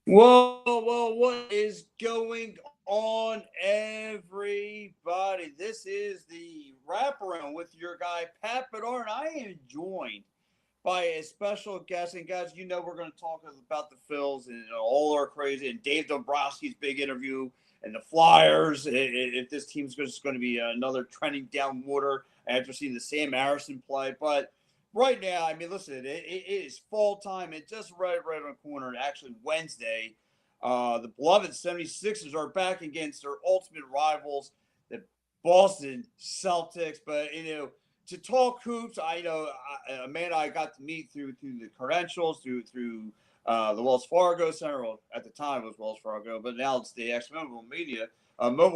What is going on, everybody? This is the Wraparound with your guy, Pat Bedard, and I am joined by a special guest. And, guys, we're going to talk about the Phils and all our crazy, and Dave Dombrowski's big interview, and the Flyers. If this team's just going to be another trending down water after seeing the Sam Harrison play. But right now, I mean, listen, it is fall time. It's just right on the corner. Actually, Wednesday. The beloved 76ers are back against their ultimate rivals, the Boston Celtics. But, to talk hoops, Amanda, I got to meet through the credentials, through the Wells Fargo Center. Well, at the time it was Wells Fargo, but now it's the X Mobile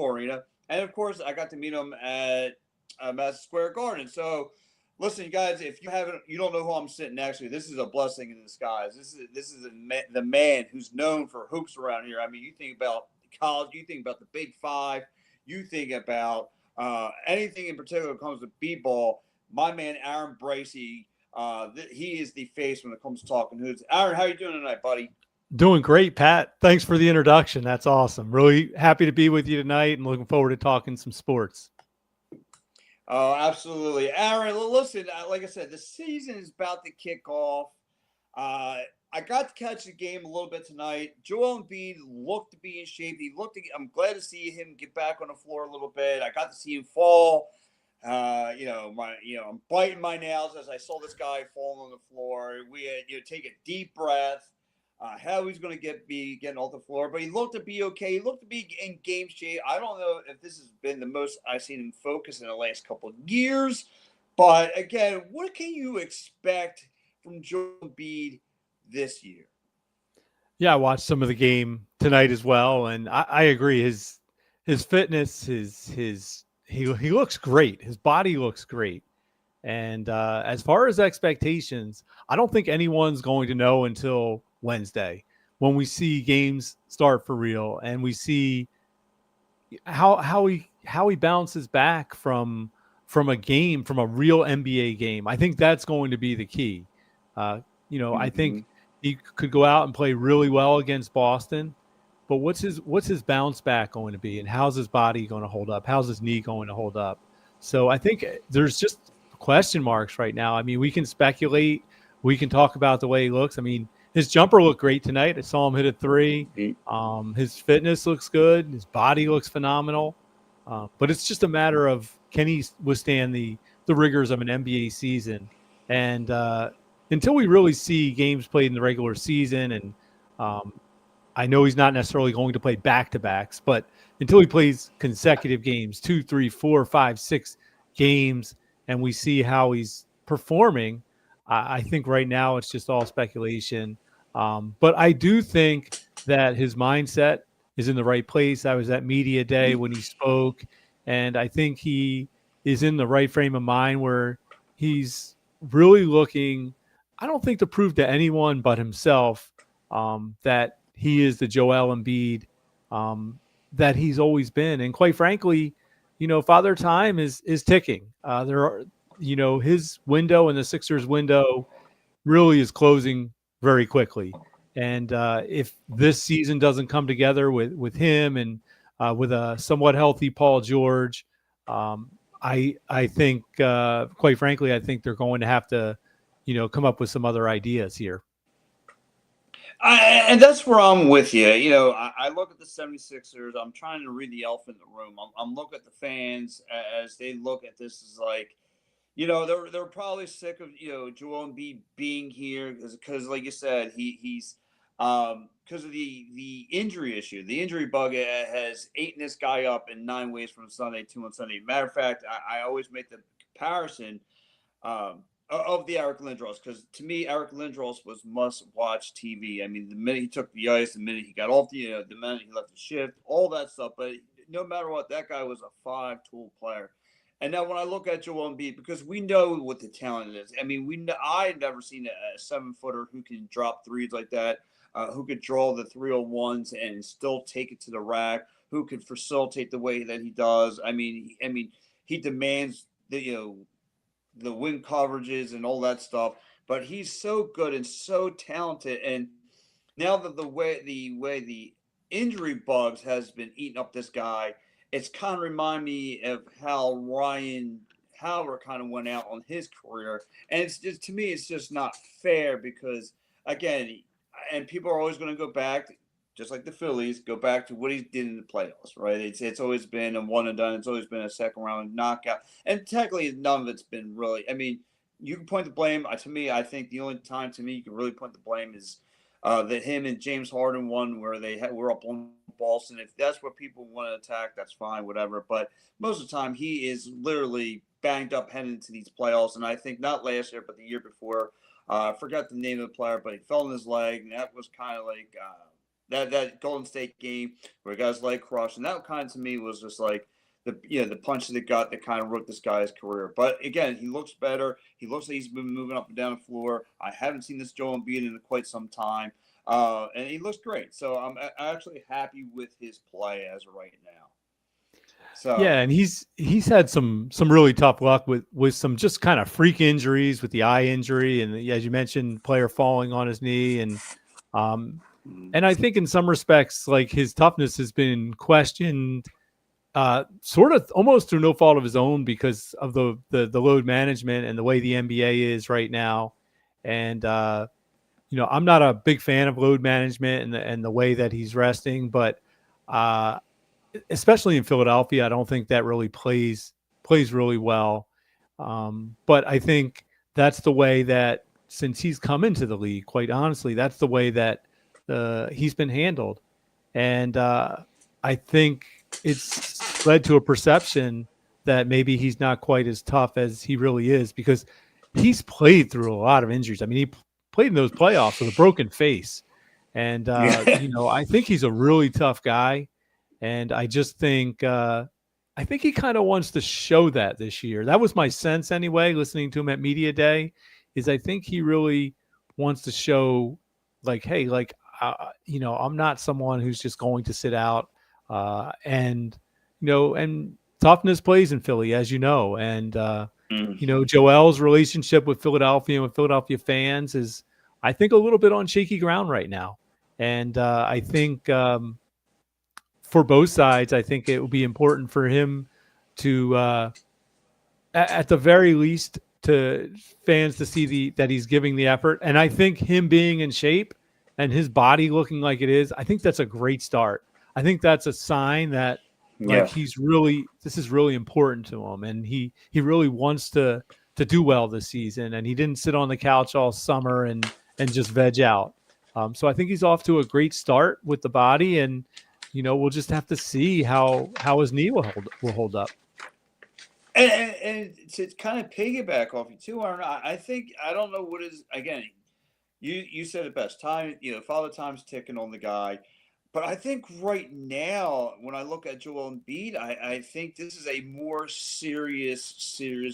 Arena. And of course, I got to meet him at Madison Square Garden. So, listen, guys, if you don't know who I'm sitting next to, this is a blessing in disguise. The man who's known for hoops around here. I mean, you think about college, you think about the Big Five, you think about anything in particular that comes to b-ball. My man Aaron Bracey, he is the face when it comes to talking hoops. Aaron, how you doing tonight, buddy? Doing great, Pat. Thanks for the introduction. That's awesome. Really happy to be with you tonight and looking forward to talking some sports. Oh, absolutely. Aaron, listen, like I said, the season is about to kick off. Uh, I got to catch the game a little bit tonight. Joel Embiid looked to be in shape. I'm glad to see him get back on the floor a little bit. I got to see him fall. I'm biting my nails as I saw this guy fall on the floor. We had, take a deep breath. How he's going to be getting off the floor, but he looked to be okay. He looked to be in game shape. I don't know if this has been the most I've seen him focus in the last couple of years, but again, what can you expect from Joel Embiid this year? Yeah, I watched some of the game tonight as well, and I agree. His fitness, he looks great. His body looks great. And as far as expectations, I don't think anyone's going to know until Wednesday when we see games start for real and we see how he bounces back from a game, from a real NBA game. I think that's going to be the key. I Mm-hmm. think he could go out and play really well against Boston, but what's his bounce back going to be, and how's his body going to hold up? How's his knee going to hold up? So I think there's just question marks right now. I mean, we can speculate, we can talk about the way he looks. I mean, his jumper looked great tonight. I saw him hit a three. His fitness looks good. His body looks phenomenal. But it's just a matter of can he withstand the rigors of an NBA season. And until we really see games played in the regular season, and um, I know he's not necessarily going to play back to backs, but until he plays consecutive games, 2, 3, 4, 5, 6 games, and we see how he's performing, I think right now it's just all speculation. But I do think that his mindset is in the right place. I was at media day when he spoke, and I think he is in the right frame of mind where he's really looking, I don't think to prove to anyone but himself that he is the Joel Embiid um, that he's always been. And quite frankly, Father Time is ticking. There are, his window and the Sixers' window really is closing very quickly. And if this season doesn't come together with him and with a somewhat healthy Paul George, I think, quite frankly, I think they're going to have to, come up with some other ideas here. And that's where I'm with you. I look at the 76ers. I'm trying to read the elephant in the room. I'm looking at the fans as they look at this as like, they're probably sick of Joel Embiid being here because like you said he's because of the injury issue. The injury bug has eaten this guy up in 9 ways from Sunday, 2 on Sunday. Matter of fact, I always make the comparison of the Eric Lindros because to me Eric Lindros was must watch TV. I mean, the minute he took the ice, the minute he got off the minute he left the shift, all that stuff. But no matter what, that guy was a five-tool player. And now when I look at Joel Embiid, because we know what the talent is. I mean, I had never seen a 7-footer who can drop threes like that, who could draw the 301s and still take it to the rack, who could facilitate the way that he does. I mean, he demands the wing coverages and all that stuff. But he's so good and so talented. And now that the injury bugs has been eating up this guy, it's kind of remind me of how Ryan Howard kind of went out on his career, and it's just to me it's just not fair because again, and people are always going to go back. Just like the Phillies, go back to what he did in the playoffs, right? It's always been a one and done. It's always been a second round knockout, and technically none of it's been really. I mean, you can point the blame. To me, I think the only time to me you can really point the blame is that him and James Harden won where were up on Boston. If that's what people want to attack, that's fine, whatever. But most of the time, he is literally banged up heading into these playoffs. And I think not last year, but the year before, I forgot the name of the player, but he fell on his leg, and that was kind of like that Golden State game where he got his leg crushed, and that kind of to me was just like the punch to the gut that kind of wrote this guy's career. But again, he looks better. He looks like he's been moving up and down the floor. I haven't seen this Joel Embiid in quite some time, and he looks great. So I'm actually happy with his play as of right now. So Yeah, and he's had some really tough luck with some just kind of freak injuries, with the eye injury, and as you mentioned, player falling on his knee, um, and I think in some respects, like his toughness has been questioned, sort of almost through no fault of his own because of the load management and the way the NBA is right now, and I'm not a big fan of load management and the way that he's resting, but especially in Philadelphia, I don't think that really plays really well. But I think that's the way that since he's come into the league, quite honestly, that's the way that he's been handled. And I think it's led to a perception that maybe he's not quite as tough as he really is because he's played through a lot of injuries. I mean, he played in those playoffs with a broken face. And, I think he's a really tough guy. And I just think he kind of wants to show that this year. That was my sense anyway, listening to him at Media Day, is I think he really wants to show like, hey, like, I'm not someone who's just going to sit out and toughness plays in Philly, as you know. And, Joel's relationship with Philadelphia and with Philadelphia fans is, I think, a little bit on shaky ground right now. And I think for both sides, I think it will be important for him to, at the very least, to fans to see that he's giving the effort. And I think him being in shape and his body looking like it is, I think that's a great start. I think that's a sign that this is really important to him, and he really wants to do well this season, and he didn't sit on the couch all summer and just veg out. So I think he's off to a great start with the body, and we'll just have to see how his knee will hold up. And to kind of piggyback off you too, Aaron, I think I don't know what is again. You said it best. Time, Father Time's ticking on the guy. But I think right now, when I look at Joel Embiid, I think this is a more serious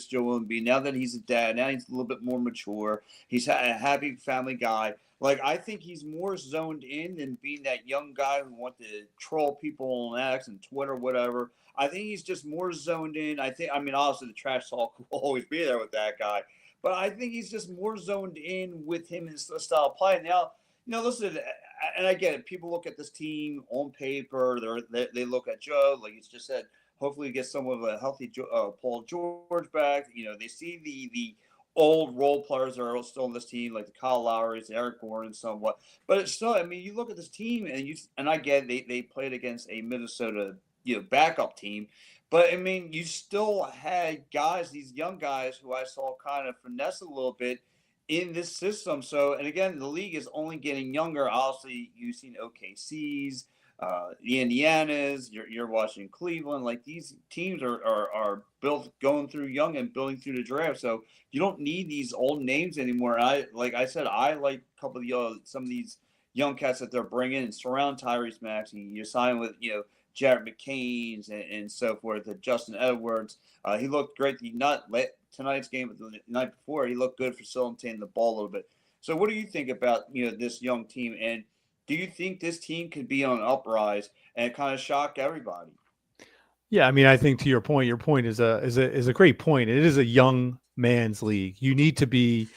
Joel Embiid. Now that he's a dad, now he's a little bit more mature. He's a happy family guy. Like, I think he's more zoned in than being that young guy who wants to troll people on X and Twitter, whatever. I think he's just more zoned in. Obviously the trash talk will always be there with that guy. But I think he's just more zoned in with him and his style of play. Now, listen, and I get it. People look at this team on paper. They look at Joe, like you just said. Hopefully, get some of a healthy Paul George back. They see the old role players that are still on this team, like the Kyle Lowrys, Eric Gordon, somewhat. But it's still, you look at this team, and I get they played against a Minnesota backup team. But you still had guys, these young guys who I saw kind of finesse a little bit in this system. So, and again, the league is only getting younger. Obviously, you've seen OKC's, the Indianas, you're watching Cleveland. Like, these teams are built going through young and building through the draft. So you don't need these old names anymore. I like a couple of some of these young cats that they're bringing and surround Tyrese Maxey. You're signing with Jared McCain's and so forth. Justin Edwards, he looked great. He not let tonight's game, but the night before, he looked good for facilitating the ball a little bit. So, what do you think about this young team, and do you think this team could be on an uprise and kind of shock everybody? Yeah, I think to your point is a great point. It is a young man's league. You need to be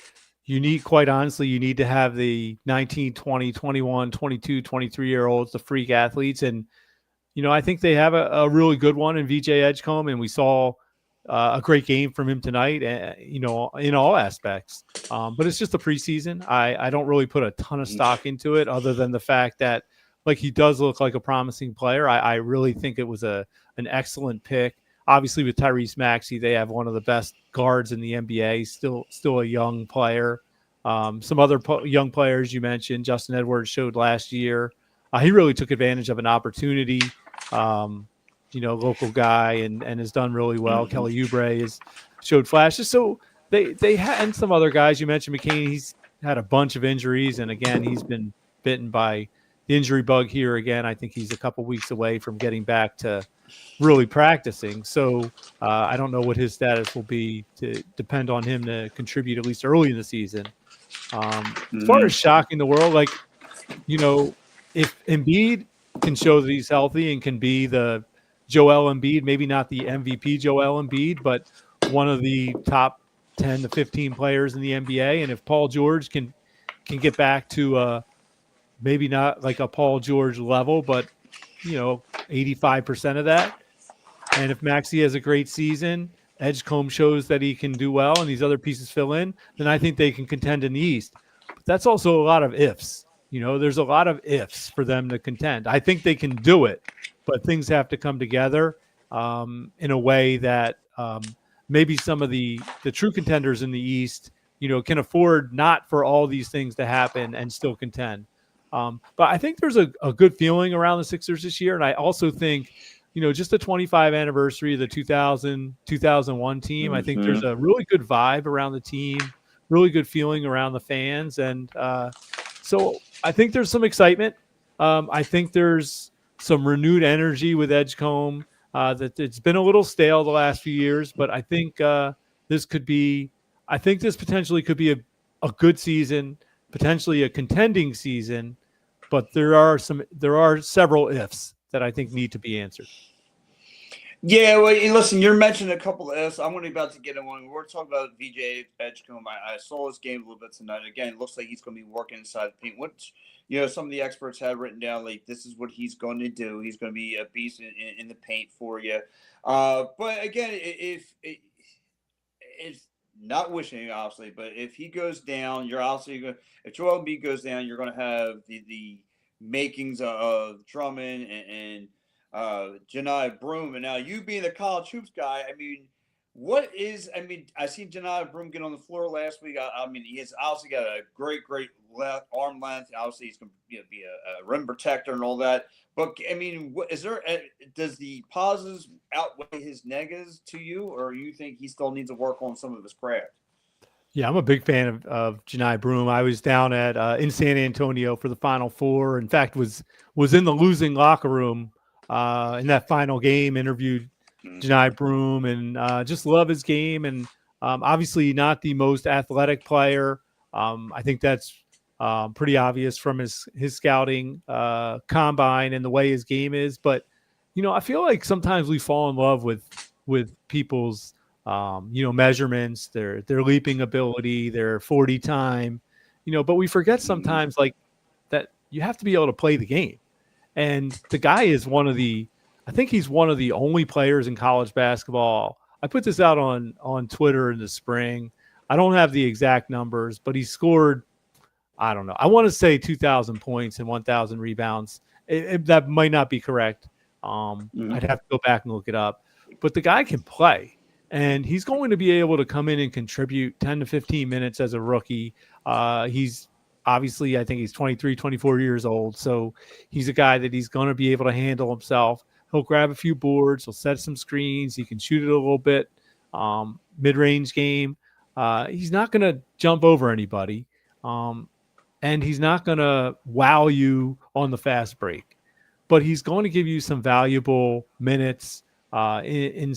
quite honestly, you need to have the 19, 20, 21, 22, 23-year-olds, the freak athletes. And, I think they have a really good one in VJ Edgecombe, and we saw a great game from him tonight, in all aspects. But it's just a preseason. I don't really put a ton of stock into it other than the fact that, like, he does look like a promising player. I really think it was an excellent pick. Obviously, with Tyrese Maxey, they have one of the best guards in the NBA. Still a young player. Some other young players you mentioned, Justin Edwards showed last year. He really took advantage of an opportunity. Local guy and has done really well. Mm-hmm. Kelly Oubre has showed flashes. So they had, and some other guys you mentioned, McCain. He's had a bunch of injuries, and again, he's been bitten by the injury bug here again. I think he's a couple weeks away from getting back to really practicing. So I don't know what his status will be. To depend on him to contribute at least early in the season. As far as shocking the world, like, if Embiid can show that he's healthy and can be the Joel Embiid, maybe not the MVP Joel Embiid, but one of the top 10 to 15 players in the NBA. And if Paul George can get back to maybe not like a Paul George level, but 85% of that. And if Maxey has a great season, Edgecombe shows that he can do well, and these other pieces fill in, then I think they can contend in the East. But that's also a lot of ifs. There's a lot of ifs for them to contend. I think they can do it, but things have to come together in a way that maybe some of the true contenders in the East, can afford not for all these things to happen and still contend. But I think there's a good feeling around the Sixers this year. And I also think, just the 25th anniversary of the 2001 team, Mm-hmm. I think there's a really good vibe around the team, really good feeling around the fans. And so I think there's some excitement. I think there's some renewed energy with Edgecombe. That it's been a little stale the last few years, but I think this potentially could be a good season, potentially a contending season, but there are several ifs that I think need to be answered. Yeah, well, listen, you're mentioning a couple of ifs. I'm going to be about to get in one. We're talking about VJ Edgecombe. I saw his game a little bit tonight. Again, it looks like he's going to be working inside the paint, which, some of the experts had written down, like, this is what he's going to do. He's going to be a beast in the paint for you. But again, if not wishing, obviously, but if he goes down, you're obviously going to, if Joel Embiid goes down, you're going to have the makings of Drummond and Janai Broom. And now you being the college hoops guy, I mean, I seen Janai Broom get on the floor last week. I mean, he's obviously got a great left arm length. Obviously, he's going to be a rim protector and all that. But I mean, does the positives outweigh his negatives to you, or you think he still needs to work on some of his craft? Yeah, I'm a big fan of Janai Broom. I was down at in San Antonio for the Final Four. In fact, was in the losing locker room in that final game. Interviewed Janai Broom and just love his game. And obviously, not the most athletic player. I think that's pretty obvious from his scouting combine and the way his game is. But I feel like sometimes we fall in love with people's measurements, their leaping ability, their 40 time, but we forget sometimes like that you have to be able to play the game. And the guy is I think he's one of the only players in college basketball. I put this out on Twitter in the spring. I don't have the exact numbers, but he scored, I don't know, I want to say 2,000 points and 1,000 rebounds. That might not be correct. I'd have to go back and look it up. But the guy can play. And he's going to be able to come in and contribute 10 to 15 minutes as a rookie. He's obviously, I think he's 23, 24 years old. So he's a guy that he's going to be able to handle himself. He'll grab a few boards. He'll set some screens. He can shoot it a little bit. Mid-range game. He's not going to jump over anybody. And he's not going to wow you on the fast break. But he's going to give you some valuable minutes in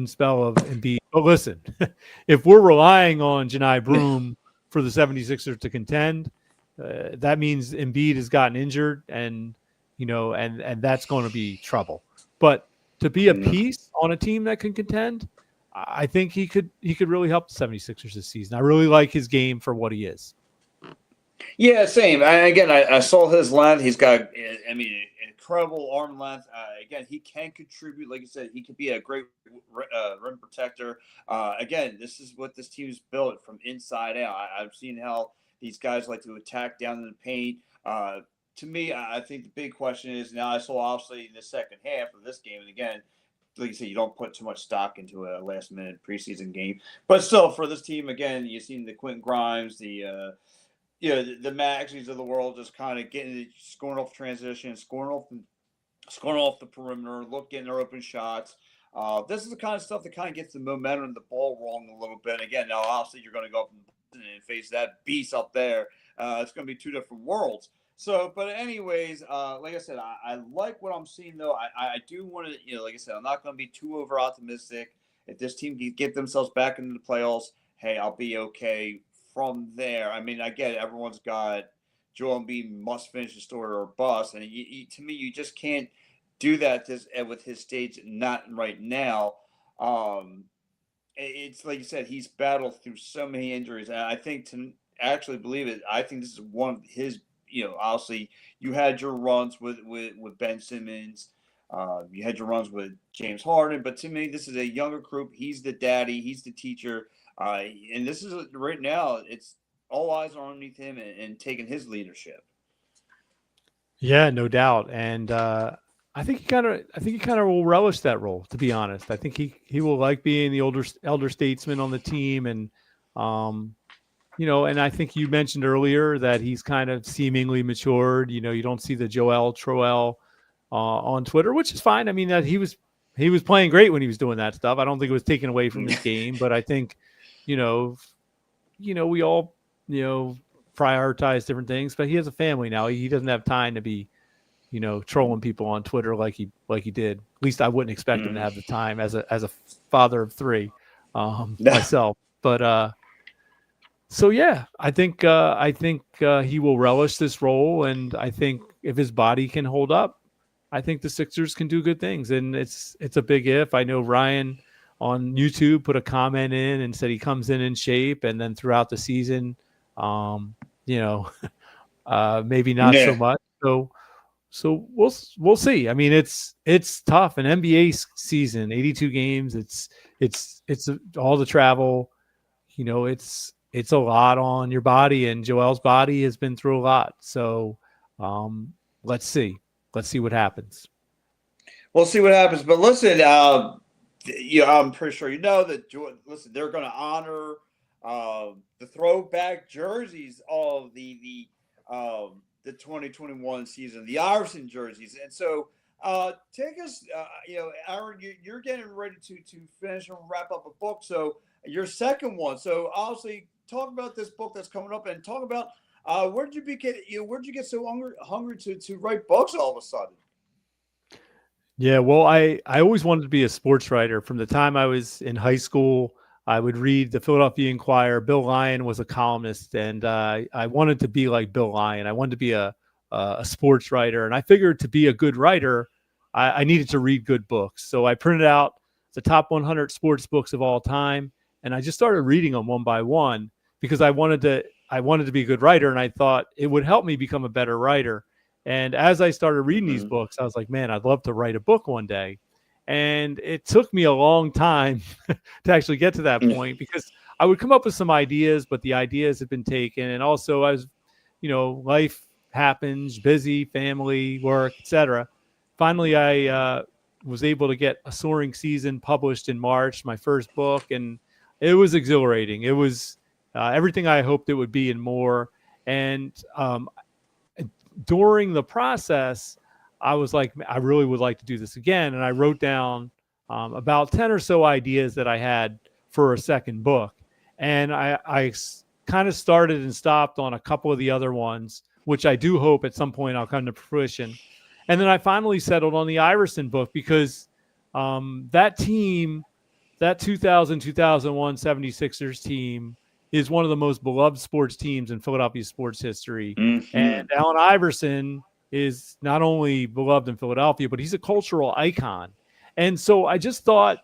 spell of Embiid. But listen, if we're relying on Janai Broom for the 76ers to contend, that means Embiid has gotten injured and that's going to be trouble. But to be a piece on a team that can contend, I think he could really help the 76ers this season. I really like his game for what he is. Yeah, same. I saw his length. He's got, I mean, incredible arm length. Again, he can contribute. Like you said, he could be a great rim protector. Again, this is what this team's built from inside out. I've seen how these guys like to attack down in the paint. To me, I think the big question is now I saw obviously in the second half of this game, and again, like you said, you don't put too much stock into a last minute preseason game, but still for this team, again, you've seen the Quentin Grimes, the Maxies of the world just kind of scoring off transition, scoring off the perimeter, getting their open shots. This is the kind of stuff that kind of gets the momentum of the ball rolling a little bit. Again, now obviously you're going to go up and face that beast up there. It's going to be two different worlds. So, but anyways, like I said, I like what I'm seeing though. I do want to, like I said, I'm not going to be too over optimistic. If this team can get themselves back into the playoffs, hey, I'll be okay from there. I mean, I get it. Everyone's got Joel Embiid must finish the story or bust, and to me, you just can't do that with his stage not right now. It's like you said, he's battled through so many injuries, and I think to actually believe it, I think this is one of his. Obviously, you had your runs with Ben Simmons. You had your runs with James Harden, but to me, this is a younger group. He's the daddy. He's the teacher. And this is right now, it's all eyes are underneath him and taking his leadership. Yeah, no doubt. And I think he kind of will relish that role, to be honest. I think he will like being the elder statesman on the team. And, and I think you mentioned earlier that he's kind of seemingly matured. You don't see the Joel Troel on Twitter, which is fine. I mean, that he was playing great when he was doing that stuff. I don't think it was taken away from his game, but I think, we all, prioritize different things, but he has a family now. He doesn't have time to be, trolling people on Twitter like he did. At least I wouldn't expect him to have the time as a father of three, myself. But so yeah, I think he will relish this role, and I think if his body can hold up, I think the Sixers can do good things. And it's a big if. I know Ryan on YouTube put a comment in and said he comes in shape, and then throughout the season, maybe not so much. So we'll see. I mean, it's tough. An NBA season, 82 games. It's all the travel. It's a lot on your body, and Joel's body has been through a lot. So let's see what happens. We'll see what happens. But listen, I'm pretty sure that. Listen, they're going to honor the throwback jerseys of the 2021 season, the Iverson jerseys, and so take us. Aaron, you're getting ready to finish and wrap up a book. So your second one. So obviously, talk about this book that's coming up, and talk about where'd you get so hungry to write books all of a sudden? Yeah, well, I always wanted to be a sports writer. From the time I was in high school, I would read the Philadelphia Inquirer. Bill Lyon was a columnist, and I wanted to be like Bill Lyon. I wanted to be a sports writer, and I figured to be a good writer, I needed to read good books. So I printed out the top 100 sports books of all time, and I just started reading them one by one because I wanted to be a good writer, and I thought it would help me become a better writer. And as I started reading these books, I was like, man, I'd love to write a book one day. And it took me a long time to actually get to that point because I would come up with some ideas, but the ideas had been taken. And also I was, life happens, busy, family, work, etc. Finally, I was able to get A Soaring Season published in March, my first book. And it was exhilarating. It was everything I hoped it would be and more. And during the process, I was like, I really would like to do this again. And I wrote down about 10 or so ideas that I had for a second book. And I kind of started and stopped on a couple of the other ones, which I do hope at some point I'll come to fruition. And then I finally settled on the Iverson book because that team, that 2000-2001 76ers team, is one of the most beloved sports teams in Philadelphia sports history. Mm-hmm. And Allen Iverson is not only beloved in Philadelphia, but he's a cultural icon. And so I just thought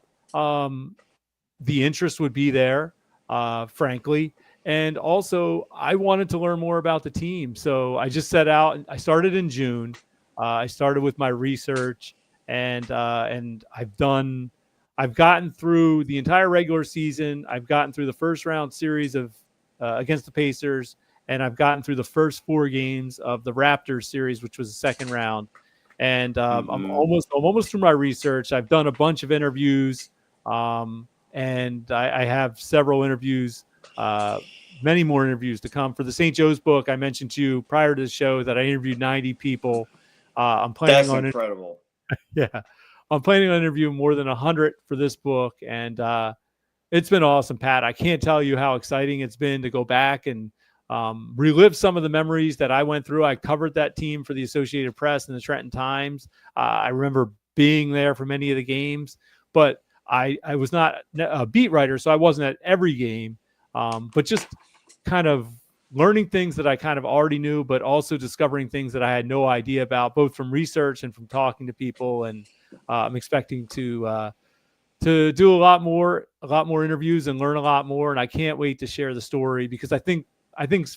the interest would be there, frankly. And also, I wanted to learn more about the team. So I just set out. I started in June. I started with my research, and I've gotten through the entire regular season. I've gotten through the first round series of against the Pacers, and I've gotten through the first 4 games of the Raptors series, which was the second round. And I'm almost through my research. I've done a bunch of interviews, and I have several interviews, many more interviews to come for the St. Joe's book. I mentioned to you prior to the show that I interviewed 90 people. I'm planning That's on incredible. yeah, I'm planning on interviewing more than 100 for this book, and it's been awesome, Pat. I can't tell you how exciting it's been to go back and relive some of the memories that I went through. I covered that team for the Associated Press and the Trenton Times. I remember being there for many of the games, but I was not a beat writer, so I wasn't at every game. But just kind of learning things that I kind of already knew, but also discovering things that I had no idea about, both from research and from talking to people. And I'm expecting to do a lot more interviews and learn a lot more. And I can't wait to share the story, because I think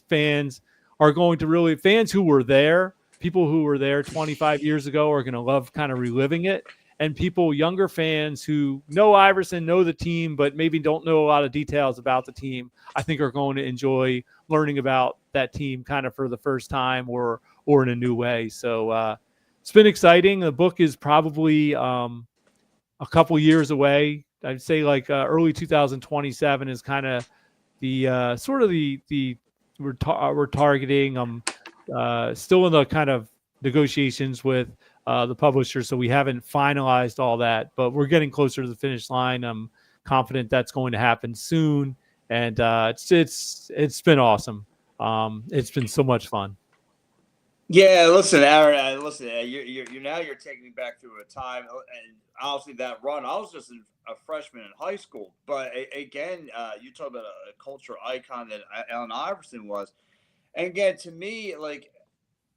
fans are going to really, fans who were there, people who were there 25 years ago are going to love kind of reliving it. And people, younger fans who know Iverson, know the team, but maybe don't know a lot of details about the team, I think are going to enjoy learning about that team kind of for the first time or in a new way. So it's been exciting. The book is probably a couple years away. I'd say like early 2027 is kind of the sort of the we're targeting. Still in the kind of negotiations with the publisher, so we haven't finalized all that, but we're getting closer to the finish line. I'm confident that's going to happen soon, and it's been awesome. It's been so much fun. Yeah, listen, Aaron. Listen, you're taking me back through a time, and honestly, that run. I was just a freshman in high school, but again, you talk about a culture icon that Allen Iverson was, and again, to me, like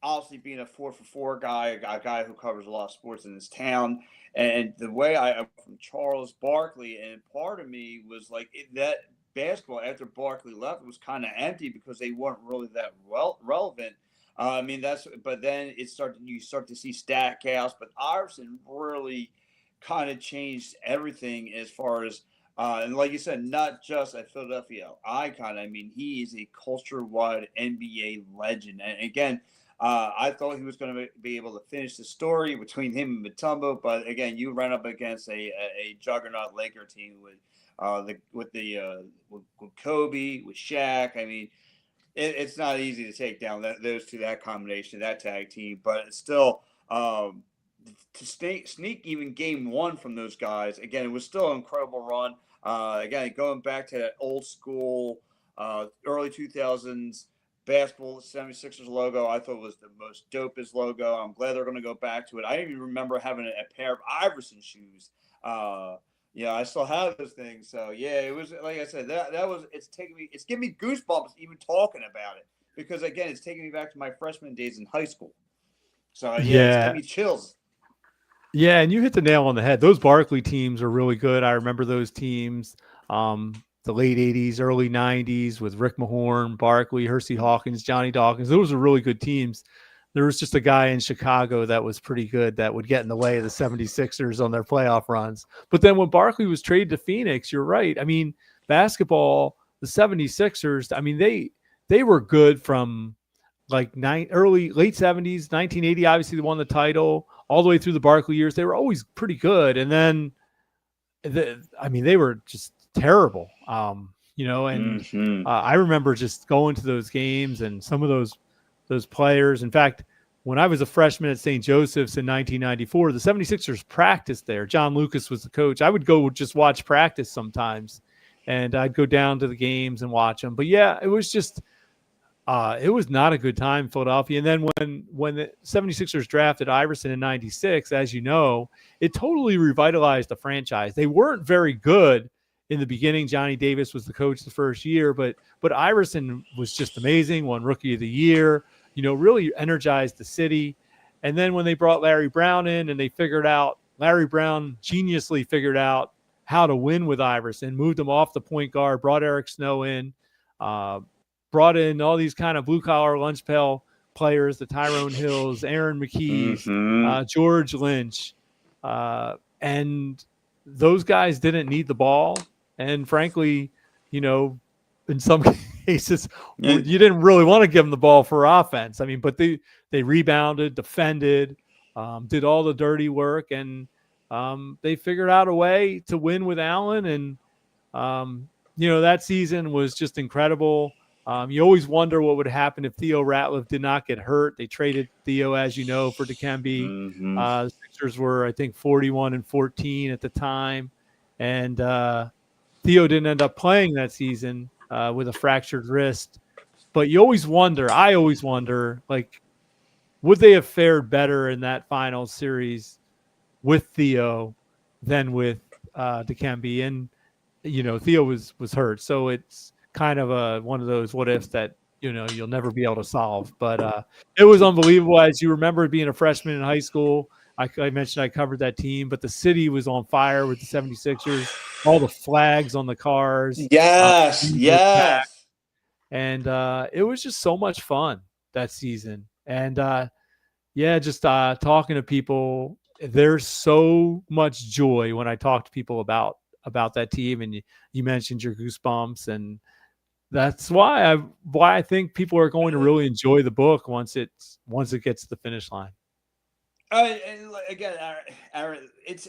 obviously being a 4 for 4 guy, a guy who covers a lot of sports in this town, and the way I'm from Charles Barkley, and part of me was like that basketball after Barkley left was kind of empty because they weren't really that relevant. I mean but then you start to see Stackhouse, but Iverson really kind of changed everything as far as and like you said, not just a Philadelphia icon. I mean, he is a culture-wide NBA legend, and again. I thought he was going to be able to finish the story between him and Mutombo, but again, you ran up against a juggernaut Laker team with Kobe, with Shaq. I mean, it's not easy to take down those two, that combination, that tag team, but it's still to sneak even game one from those guys. Again, it was still an incredible run. Again, going back to that old school early 2000s basketball 76ers logo, I thought was the most dopest logo. I'm glad they're going to go back to it. I even remember having a pair of Iverson shoes. Yeah, I still have those things. So yeah, it was like I said, it's giving me goosebumps even talking about it, because again, it's taking me back to my freshman days in high school. So yeah, it's giving me chills. Yeah, and you hit the nail on the head. Those Barkley teams are really good. I remember those teams. The late 80s, early 90s with Rick Mahorn, Barkley, Hersey Hawkins, Johnny Dawkins. Those were really good teams. There was just a guy in Chicago that was pretty good that would get in the way of the 76ers on their playoff runs. But then when Barkley was traded to Phoenix, you're right. I mean, basketball, the 76ers, I mean, they were good from like late 70s, 1980, obviously they won the title, all the way through the Barkley years. They were always pretty good. And then, they were just terrible, and I remember just going to those games and some of those players. In fact, when I was a freshman at St. Joseph's in 1994, the 76ers practiced there. John Lucas was the coach. I would go just watch practice sometimes, and I'd go down to the games and watch them. But yeah, it was just it was not a good time in Philadelphia. And then when the 76ers drafted Iverson in 96, as you know, it totally revitalized the franchise. They weren't very good in the beginning. Johnny Davis was the coach the first year, but Iverson was just amazing, won Rookie of the Year, really energized the city. And then when they brought Larry Brown in, and Larry Brown geniusly figured out how to win with Iverson, moved him off the point guard, brought Eric Snow in, uh, brought in all these kind of blue collar lunch pail players, the Tyrone Hills, Aaron McKees, Mm-hmm. George Lynch, and those guys didn't need the ball. And frankly, you know, in some cases, you didn't really want to give them the ball for offense. I mean, but they rebounded, defended, did all the dirty work, and they figured out a way to win with Allen. And that season was just incredible. You always wonder what would happen if Theo Ratliff did not get hurt. They traded Theo, as you know, for Dikembe. Mm-hmm. The Sixers were, I think, 41-14 at the time, and Theo didn't end up playing that season with a fractured wrist. But I always wonder, like, would they have fared better in that final series with Theo than with Dikembe? And Theo was hurt, so it's kind of one of those what ifs that you'll never be able to solve. But it was unbelievable. As you remember, being a freshman in high school, I mentioned I covered that team, but the city was on fire with the 76ers, all the flags on the cars. Yes. And it was just so much fun that season. And just talking to people, there's so much joy when I talk to people about that team. And you mentioned your goosebumps, and that's why I think people are going to really enjoy the book once it gets to the finish line. And again, Aaron, it's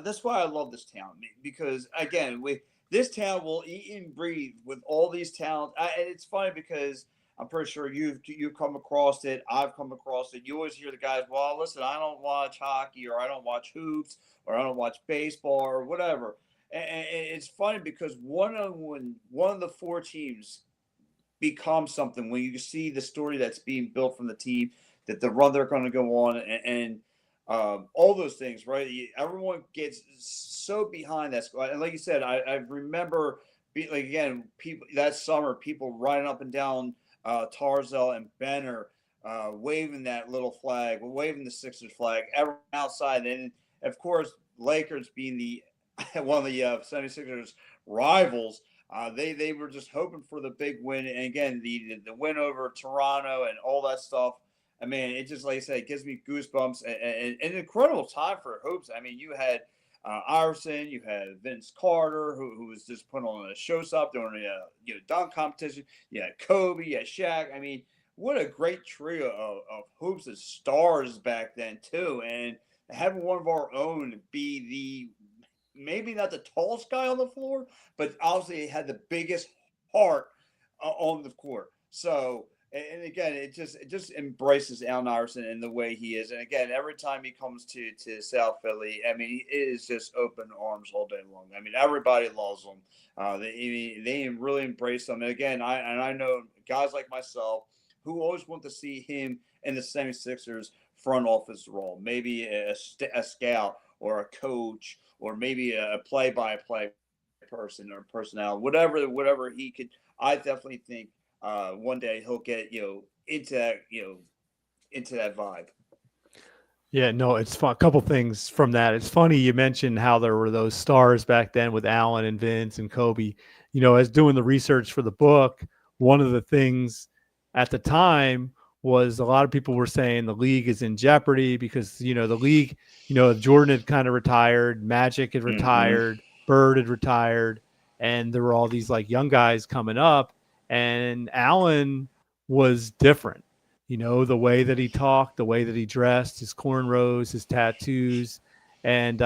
that's why I love this town, because again, this town will eat and breathe with all these talents. And it's funny because I'm pretty sure you've come across it. I've come across it. You always hear the guys, well, listen, I don't watch hockey, or I don't watch hoops, or I don't watch baseball, or whatever. And it's funny because when one of the four teams becomes something, when you see the story that's being built from the team, that the run they're going to go on, and all those things, right? Everyone gets so behind that squad. And like you said, I remember, again, people that summer, people riding up and down Tarzell and Benner, waving that little flag, waving the Sixers flag, everyone outside. And of course, Lakers being the one of the 76ers rivals, they were just hoping for the big win. And again, the win over Toronto and all that stuff. I mean, it just, like I said, it gives me goosebumps, and an incredible time for hoops. I mean, you had Iverson, you had Vince Carter, who was just putting on a showstop during the dunk competition. You had Kobe, you had Shaq. I mean, what a great trio of hoops and stars back then too. And having one of our own be maybe not the tallest guy on the floor, but obviously had the biggest heart on the court. So. And again, it just embraces Allen Iverson in the way he is. And again, every time he comes to South Philly, I mean, it is just open arms all day long. I mean, everybody loves him. They really embrace him. And again, I know guys like myself who always want to see him in the 76ers front office role, maybe a scout or a coach, or maybe a play-by-play person or personnel, whatever he could. I definitely think. One day he'll get into that vibe. Yeah, no, it's fun. A couple things from that. It's funny you mentioned how there were those stars back then with Allen and Vince and Kobe. As doing the research for the book, one of the things at the time was a lot of people were saying the league is in jeopardy because the league, Jordan had kind of retired, Magic had retired, Bird had retired, and there were all these like young guys coming up. And Allen was different, the way that he talked, the way that he dressed, his cornrows, his tattoos. And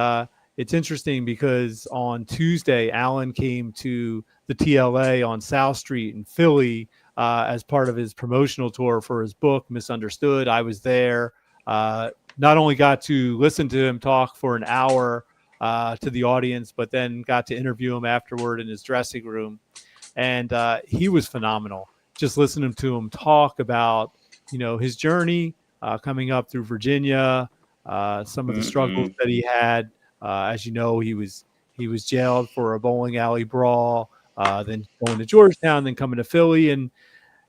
it's interesting because on Tuesday, Allen came to the TLA on South Street in Philly as part of his promotional tour for his book, Misunderstood. I was there. Not only got to listen to him talk for an hour to the audience, but then got to interview him afterward in his dressing room. And he was phenomenal. Just listening to him talk about, his journey coming up through Virginia, some of the struggles that he had. As you know, he was jailed for a bowling alley brawl, then going to Georgetown, then coming to Philly. And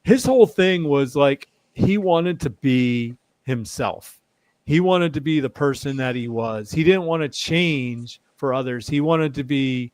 his whole thing was like he wanted to be himself. He wanted to be the person that he was. He didn't want to change for others. He wanted to be,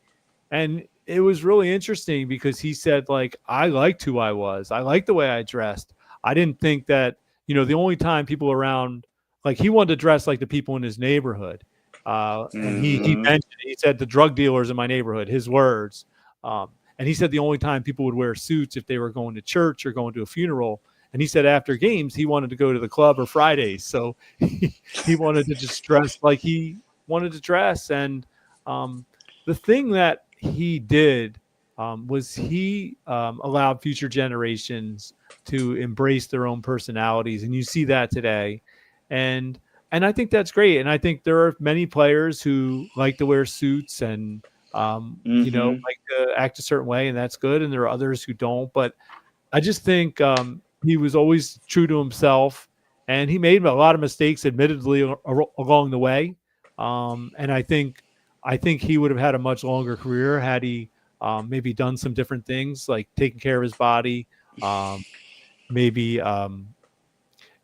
and it was really interesting because he said, like, I liked who I was. I liked the way I dressed. I didn't think that, the only time people around, like, he wanted to dress like the people in his neighborhood. And he Mm-hmm. mentioned, he said, the drug dealers in my neighborhood, his words. And he said the only time people would wear suits if they were going to church or going to a funeral. And he said after games, he wanted to go to the club or Fridays. So he wanted to just dress like he wanted to dress. And the thing that he did was he allowed future generations to embrace their own personalities. And you see that today. And and I think that's great. And I think there are many players who like to wear suits and Mm-hmm. like to act a certain way, and that's good. And there are others who don't. But I just think he was always true to himself, and he made a lot of mistakes, admittedly, along the way. And I think he would have had a much longer career had he maybe done some different things, like taking care of his body, um, maybe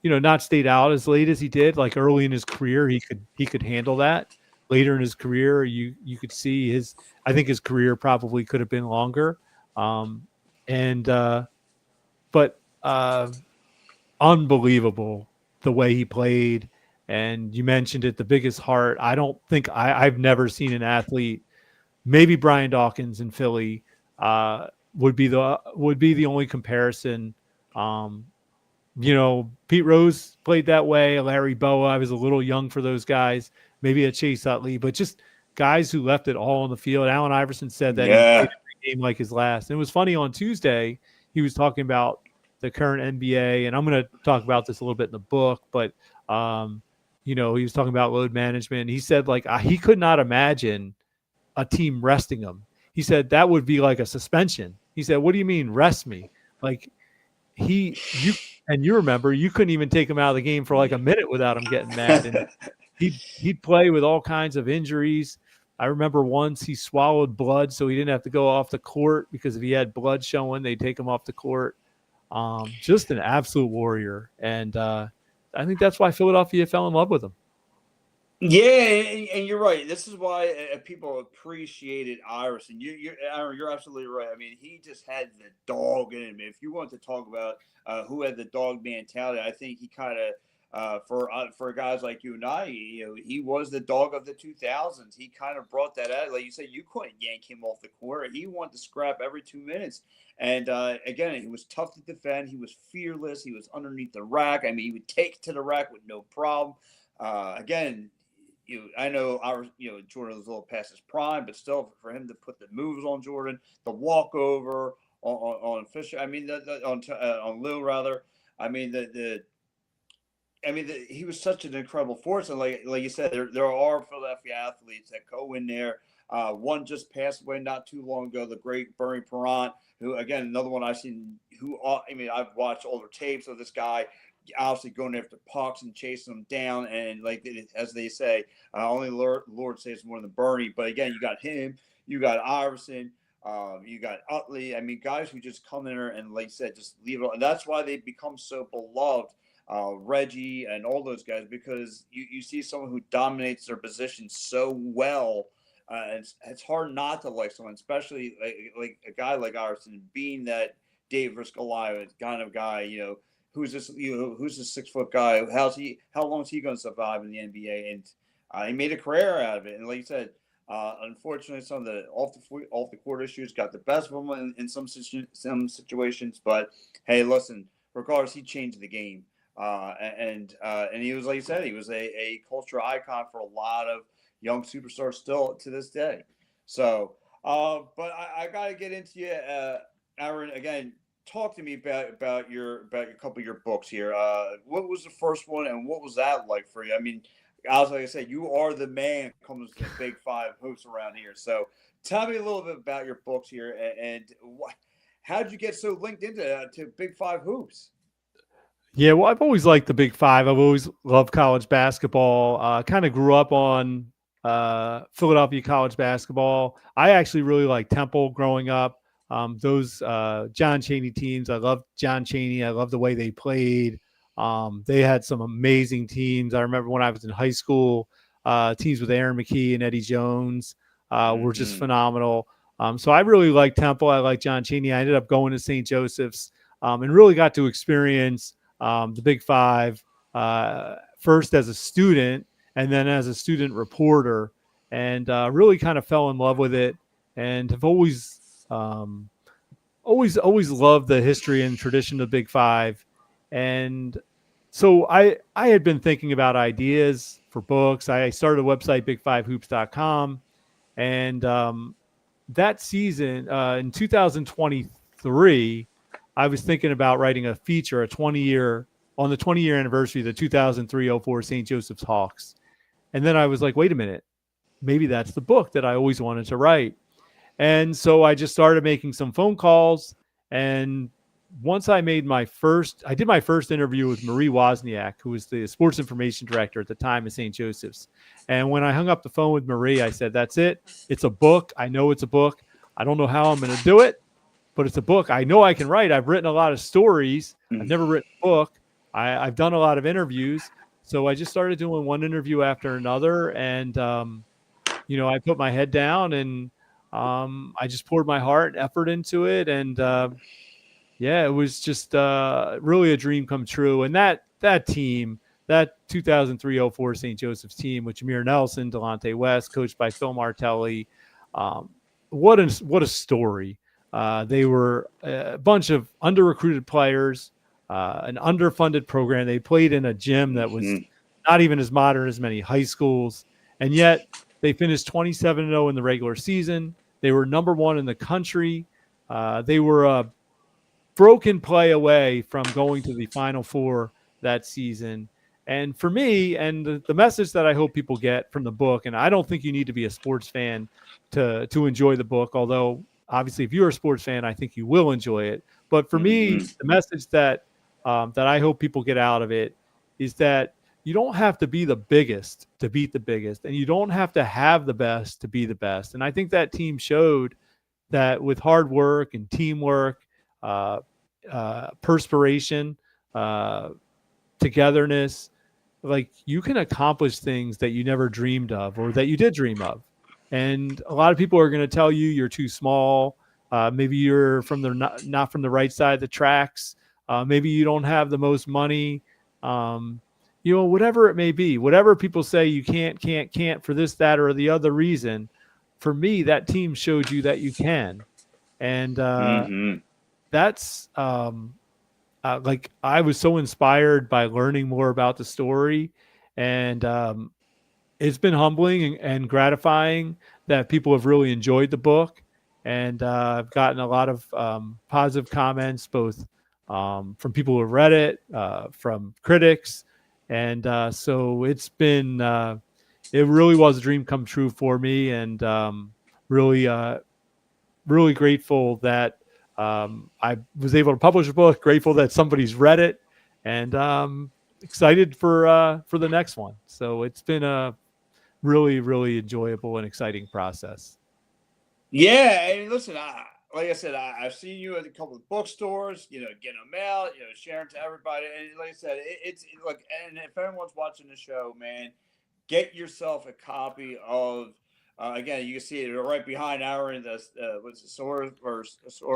not stayed out as late as he did. Like early in his career, he could handle that. Later in his career, you could see his. I think his career probably could have been longer. Um, and but unbelievable the way he played. And you mentioned it, the biggest heart. I don't think I've never seen an athlete. Maybe Brian Dawkins in Philly would be the only comparison. Um, Pete Rose played that way. Larry Boa, I was a little young for those guys. Maybe a Chase Utley, but just guys who left it all on the field. Allen Iverson said that he played Yeah. every game like his last. And it was funny on Tuesday, he was talking about the current NBA, and I'm going to talk about this a little bit in the book, but he was talking about load management. He said like he could not imagine a team resting him. He said that would be like a suspension. He said, "What do you mean rest me?" Like you remember you couldn't even take him out of the game for like a minute without him getting mad, and he'd play with all kinds of injuries. I remember once he swallowed blood, so he didn't have to go off the court because if he had blood showing, they'd take him off the court. Just an absolute warrior, and I think that's why Philadelphia fell in love with him. Yeah, and you're right. This is why people appreciated Iverson. Aaron, you're absolutely right. I mean, he just had the dog in him. If you want to talk about who had the dog mentality, I think he kind of for guys like you and I, he was the dog of the 2000s. He kind of brought that out. Like you said, you couldn't yank him off the court. He wanted to scrap every 2 minutes. And again, he was tough to defend. He was fearless. He was underneath the rack. I mean, he would take to the rack with no problem. Again, I know Jordan was a little past his prime, but still for him to put the moves on Jordan, the walkover on Fisher, I mean on Lil rather, I mean he was such an incredible force, and like you said, there are Philadelphia athletes that go in there. One just passed away not too long ago, the great Bernie Perrant, who again another one I've seen. I've watched older tapes of this guy obviously going after pucks and chasing them down. And like as they say, only Lord saves more than Bernie. But again, you got him, you got Iverson, you got Utley. I mean, guys who just come in there and, like you said, just leave it. And that's why they become so beloved. Reggie and all those guys, because you see someone who dominates their position so well. It's hard not to like someone, especially like a guy like Iverson, being that Dave versus Goliath kind of guy, who's this who's this 6 foot guy, how long is he going to survive in the NBA? And he made a career out of it. And like you said, unfortunately some of the off the court issues got the best of him in some situations, but hey, listen, regardless, he changed the game. And he was, like you said, he was a cultural icon for a lot of young superstars still to this day. So but I got to get into you, Aaron, again. Talk to me about a couple of your books here. What was the first one, and what was that like for you? I mean, like I said, you are the man when it comes to Big Five hoops around here. So tell me a little bit about your books here, and how did you get so linked into to Big Five hoops? Yeah, well, I've always liked the Big Five. I've always loved college basketball. Kind of grew up on Philadelphia college basketball. I actually really liked Temple growing up. Those John Chaney teams, I loved John Chaney. I loved the way they played. They had some amazing teams. I remember when I was in high school, teams with Aaron McKee and Eddie Jones were just Mm-hmm. phenomenal. So I really like Temple. I like John Chaney. I ended up going to St. Joseph's and really got to experience the Big Five first as a student and then as a student reporter, and really kind of fell in love with it, and have always loved the history and tradition of Big Five. And so I had been thinking about ideas for books. I started a website, big5hoops.com, and that season in 2023, I was thinking about writing a feature, a 20-year on the 20-year anniversary of the 2003-04 St. Joseph's Hawks. And then I was like, wait a minute, maybe that's the book that I always wanted to write. And so I just started making some phone calls. And once I did my first interview with Marie Wozniak, who was the sports information director at the time at St. Joseph's. And when I hung up the phone with Marie, I said, that's it. It's a book. I know it's a book. I don't know how I'm going to do it, but it's a book. I know I can write. I've written a lot of stories. I've never written a book. I've done a lot of interviews. So I just started doing one interview after another. And, I put my head down and I just poured my heart and effort into it. And yeah, it was just really a dream come true. And that team, that 2003-04 St. Joseph's team with Jameer Nelson, Delonte West, coached by Phil Martelli, what a story. They were a bunch of under-recruited players, an underfunded program. They played in a gym that was not even as modern as many high schools, and yet they finished 27-0 in the regular season. They were number one in the country. They were a broken play away from going to the Final Four that season. And for me, and the message that I hope people get from the book, and I don't think you need to be a sports fan to enjoy the book, although obviously if you're a sports fan, I think you will enjoy it. But for me, the message that I hope people get out of it is that you don't have to be the biggest to beat the biggest, and you don't have to have the best to be the best. And I think that team showed that with hard work and teamwork, perspiration, togetherness, like you can accomplish things that you never dreamed of or that you did dream of. And a lot of people are going to tell you you're too small. Maybe you're from the not from the right side of the tracks. Maybe you don't have the most money. Whatever it may be, whatever people say you can't for this, that, or the other reason. For me, that team showed you that you can. And that's like I was so inspired by learning more about the story, and it's been humbling and gratifying that people have really enjoyed the book, and I've gotten a lot of positive comments, both from people who have read it, from critics, and so it's been it really was a dream come true for me, and really grateful that I was able to publish a book, grateful that somebody's read it, and excited for the next one. So it's been a really, really enjoyable and exciting process. Yeah, and listen, like I said, I've seen you at a couple of bookstores, getting them out, sharing to everybody. And like I said, it's look, and if everyone's watching the show, man, get yourself a copy of. Again, you can see it right behind Aaron. What's the soar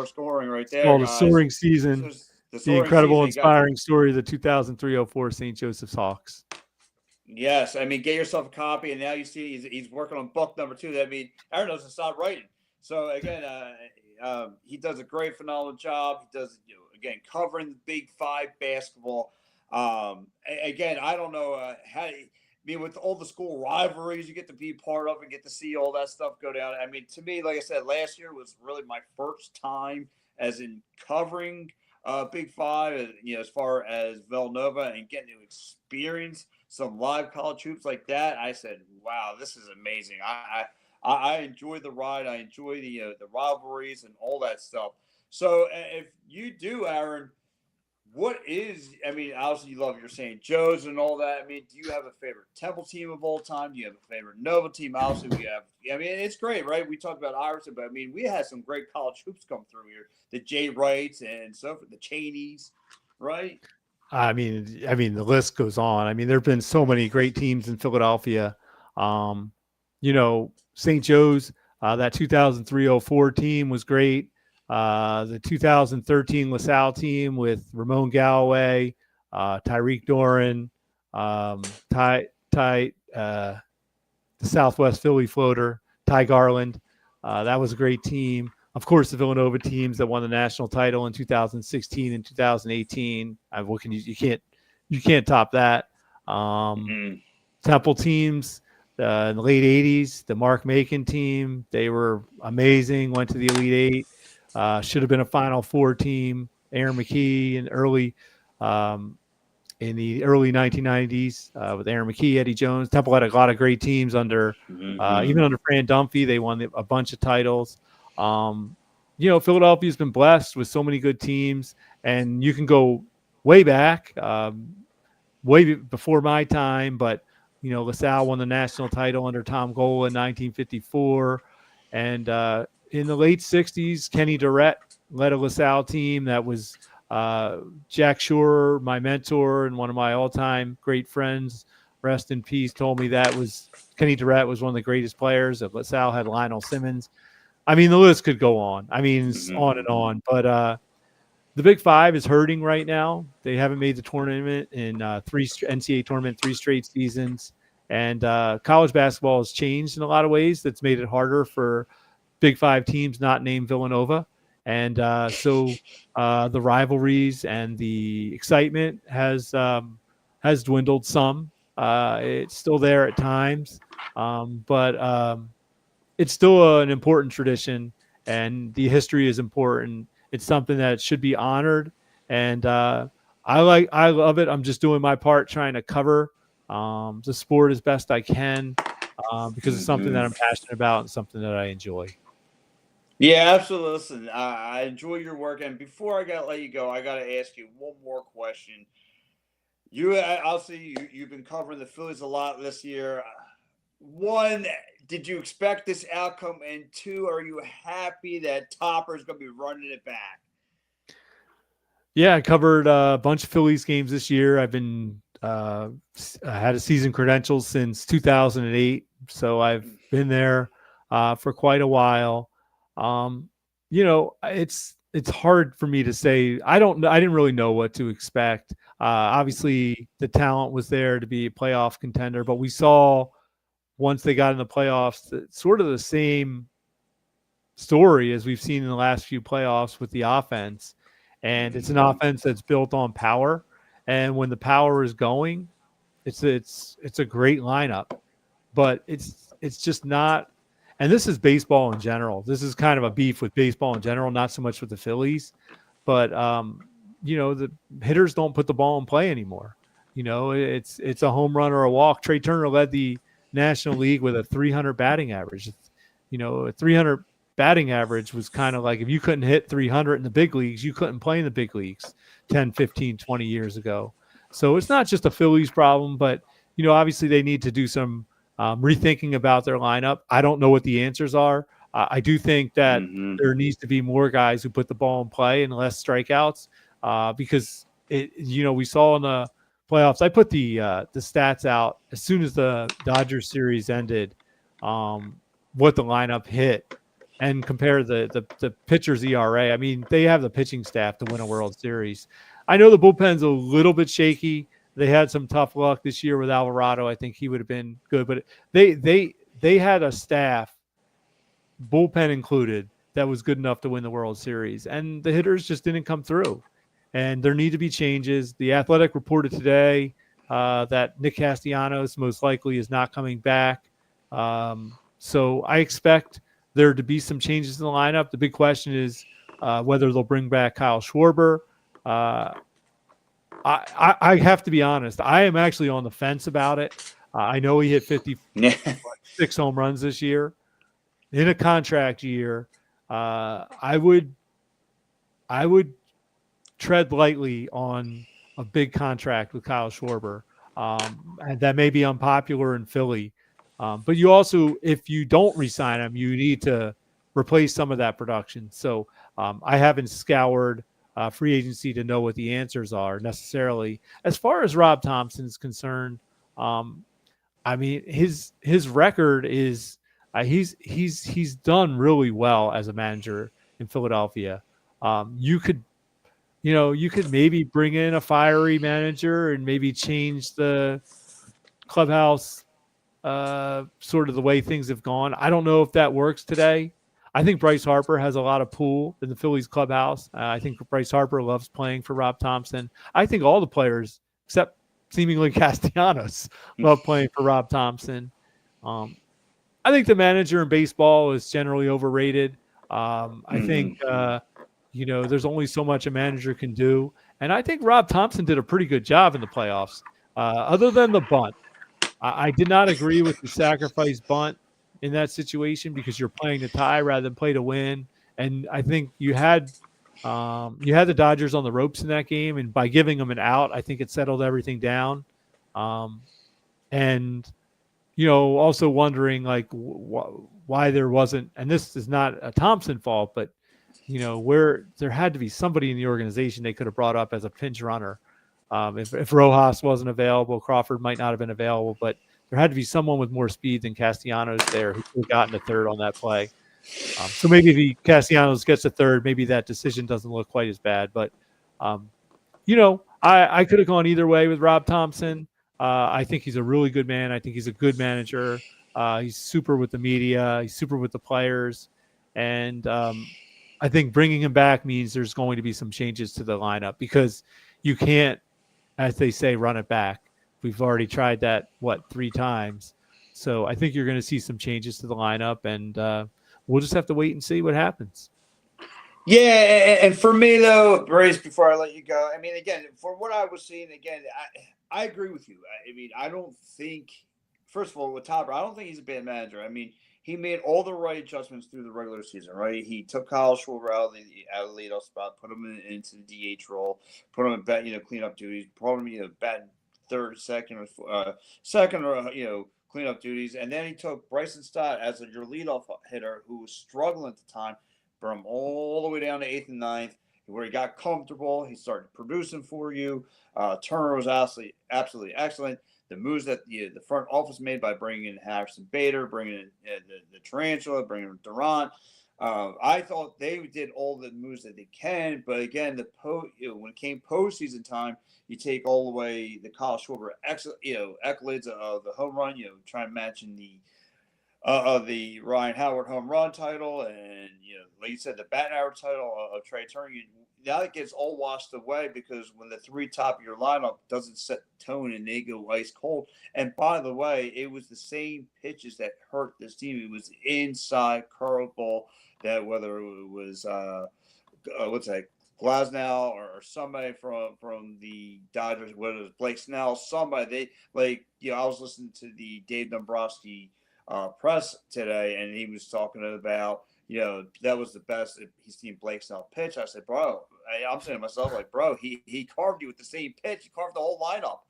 scoring right It's there, called A guys. Soaring Season, The the soaring incredible, season. inspiring story of the 2003-04 St. Joseph's Hawks. Yes, I mean, get yourself a copy, and now you see he's working on book number 2. That means Aaron doesn't stop writing. So again, he does a great, phenomenal job. He does, again, covering the Big Five basketball. Again, I don't know how. I mean, with all the school rivalries you get to be part of and get to see all that stuff go down. I mean, to me, like I said, last year was really my first time as in covering Big Five, as far as Villanova and getting to experience some live college hoops like that. I said, wow, this is amazing. I enjoy the ride. I enjoy the rivalries and all that stuff. So if you do, Aaron, what is? I mean, obviously you love your St. Joe's and all that. I mean, do you have a favorite Temple team of all time? Do you have a favorite Nova team? Obviously, we have. I mean, it's great, right? We talked about Iverson, but I mean, we had some great college hoops come through here. The Jay Wrights and so forth, the Cheneys, right? I mean, the list goes on. I mean, there have been so many great teams in Philadelphia. Um, St. Joe's, that 2003-04 team was great. The 2013 LaSalle team with Ramon Galloway, Tyreek Doran, the Southwest Philly floater, Ty Garland. That was a great team. Of course, the Villanova teams that won the national title in 2016 and 2018. What can you can't top that. Um, Mm-hmm. Temple teams in the late 80s, the Mark Macon team, they were amazing, went to the Elite Eight, should have been a Final Four team. Aaron McKee um, in the early 1990s with Aaron McKee, Eddie Jones. Temple had a lot of great teams Mm-hmm. even under Fran Dunphy. They won a bunch of titles. Um, Philadelphia's been blessed with so many good teams, and you can go way back. Way before my time, but LaSalle won the national title under Tom Gola in 1954, and in the late 60s, Kenny Durrett led a LaSalle team that was Jack Shore, my mentor and one of my all-time great friends, rest in peace, told me that was Kenny Durrett was one of the greatest players. That LaSalle had Lionel Simmons. I mean, the list could go on. I mean, it's on and on, but the Big Five is hurting right now. They haven't made the tournament in three NCAA tournament 3 straight seasons, and college basketball has changed in a lot of ways. That's made it harder for Big Five teams not named Villanova, and so the rivalries and the excitement has dwindled some. It's still there at times, but it's still an important tradition, and the history is important. It's something that should be honored, and I love it. I'm just doing my part, trying to cover the sport as best I can because it's something that I'm passionate about and something that I enjoy. Yeah, absolutely. Listen, I enjoy your work, and before I gotta let you go, I gotta ask you one more question. I'll see you've been covering the Phillies a lot this year. One, did you expect this outcome? And two, are you happy that Topper's going to be running it back? Yeah, I covered a bunch of Phillies games this year. I had a season credentials since 2008, so I've been there for quite a while. Um, it's hard for me to say. I didn't really know what to expect. Obviously, the talent was there to be a playoff contender, but we saw once they got in the playoffs, sort of the same story as we've seen in the last few playoffs with the offense. And it's an offense that's built on power. And when the power is going, it's a great lineup. But it's just not, and this is baseball in general. This is kind of a beef with baseball in general, not so much with the Phillies. But the hitters don't put the ball in play anymore. It's a home run or a walk. Trey Turner led the National League with a 300 batting average. A 300 batting average was kind of like if you couldn't hit 300 in the big leagues, you couldn't play in the big leagues 10, 15, 20 years ago. So it's not just a Phillies problem, but, obviously they need to do some rethinking about their lineup. I don't know what the answers are. I do think that Mm-hmm. there needs to be more guys who put the ball in play and less strikeouts because we saw in the playoffs. I put the stats out as soon as the Dodgers series ended, what the lineup hit, and compare the pitcher's ERA. I mean, they have the pitching staff to win a World Series. I know the bullpen's a little bit shaky. They had some tough luck this year with Alvarado. I think he would have been good, but they had a staff, bullpen included, that was good enough to win the World Series, and the hitters just didn't come through. And there need to be changes. The Athletic reported today that Nick Castellanos most likely is not coming back. So I expect there to be some changes in the lineup. The big question is whether they'll bring back Kyle Schwarber. I have to be honest. I am actually on the fence about it. I know he hit 56 home runs this year in a contract year. I would tread lightly on a big contract with Kyle Schwarber. And that may be unpopular in Philly. But you also, if you don't re-sign him, you need to replace some of that production. So I haven't scoured free agency to know what the answers are necessarily. As far as Rob Thompson is concerned, I mean, his record is he's done really well as a manager in Philadelphia. You could you could maybe bring in a fiery manager and maybe change the clubhouse sort of the way things have gone. I don't know if that works today. I think Bryce Harper has a lot of pull in the Phillies clubhouse. I think Bryce Harper loves playing for Rob Thompson. I think all the players, except seemingly Castellanos, love playing for Rob Thompson. Um, I think the manager in baseball is generally overrated. I think there's only so much a manager can do, and I think Rob Thompson did a pretty good job in the playoffs. Other than the bunt, I did not agree with the sacrifice bunt in that situation because you're playing to tie rather than play to win. And I think you had the Dodgers on the ropes in that game, and by giving them an out, I think it settled everything down. And also wondering like why there wasn't, and this is not a Thompson fault, but where there had to be somebody in the organization they could have brought up as a pinch runner. If Rojas wasn't available, Crawford might not have been available, but there had to be someone with more speed than Castellanos there who could have gotten a third on that play. So maybe if Castellanos gets a third, maybe that decision doesn't look quite as bad. But, I could have gone either way with Rob Thompson. I think he's a really good man. I think he's a good manager. He's super with the media. He's super with the players. And I think bringing him back means there's going to be some changes to the lineup because you can't, as they say, run it back. We've already tried that, 3 times. So I think you're going to see some changes to the lineup, and we'll just have to wait and see what happens. Yeah, and for me, though, Brace, before I let you go, I mean, again, for what I was seeing, again, I agree with you. I mean, I don't think, first of all, with Topper, I don't think he's a bad manager. I mean, he made all the right adjustments through the regular season, right? He took Kyle Schwarber out of the leadoff spot, put him into the DH role, put him in cleanup duties, put him batting third, second, or cleanup duties, and then he took Bryson Stott as your leadoff hitter, who was struggling at the time, brought him all the way down to 8th and 9th, where he got comfortable. He started producing for you. Turner was absolutely excellent. The moves that the front office made by bringing in Harrison Bader, bringing in the Tarantula, bringing in Durant. I thought they did all the moves that they can, but again, when it came postseason time, you take all the way the Kyle Schwarber accolades of the home run, trying to match in the Ryan Howard home run title, and like you said, the batting average title of Trey Turner. Now it gets all washed away because when the 3 top of your lineup doesn't set the tone and they go ice cold. And by the way, it was the same pitches that hurt this team. It was inside curveball that whether it was Glasnow or somebody from the Dodgers, whether it was Blake Snell, somebody I was listening to the Dave Dombrowski press today, and he was talking about that was the best he's seen Blake Snell pitch. I said, bro, I'm saying to myself, like, bro, he carved you with the same pitch. He carved the whole lineup.